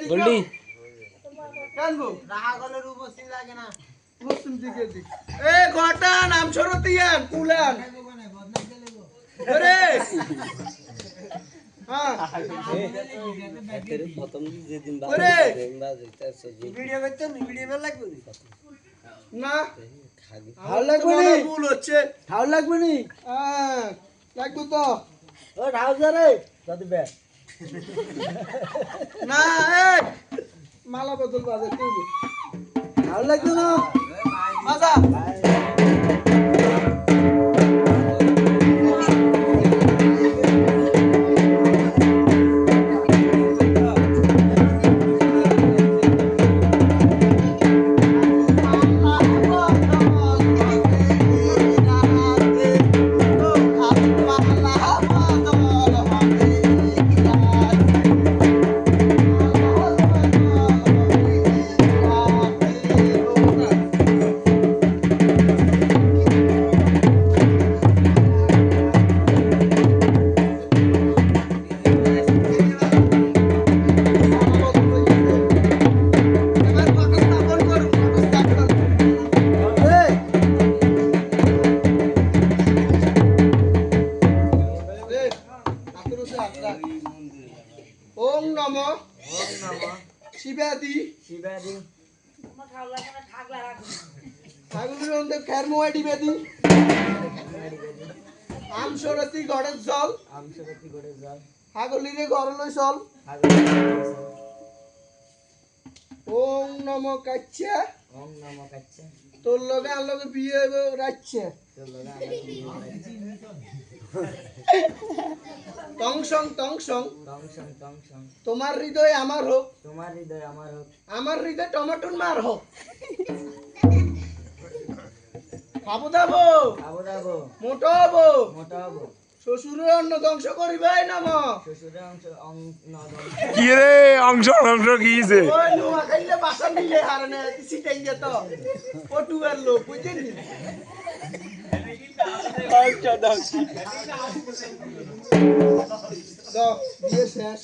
গোল্ডি কানগো রাহাগলের উপস্থিত লাগে না মুসলিম দিকে দি এ ঘটা নাম সরতিয়ান কুলান আরে হ্যাঁ এর প্রথম যেদিন বাজে ভিডিও করতে ভিডিও না লাগবে না ভালো লাগবে না ভুল হচ্ছে ভালো লাগবে না হ্যাঁ লাগবে তো ও রাউজার রে দাদি বে না এই মালা বদল বাজে তুই ভালো লাগবে না আচ্ছা ওম নমঃ শিবাদি শিবাদি ঠাকুরের খের মোয়াডি বেদি আম সরতি গড়ের জল হাগলিরে গড়লই চল ওম নমঃ কাচ্চা তোর লগে আর লগে বিয়ে হইব রাচ্চা টংসং টংসং তোমার হৃদয় আমার হোক আমার হৃদয় টমেটোর মার হোক খাবো দাবো মোটো হবো শ্বশুরের অন্ন ধ্বংস করিবাই নাম কি রে অংশ কিছে ওই নোয়া খাইলে বাসা নিলে হারনে সিটাই যেত পটুয়ার লোক বুঝছেন বিয়ে শেষ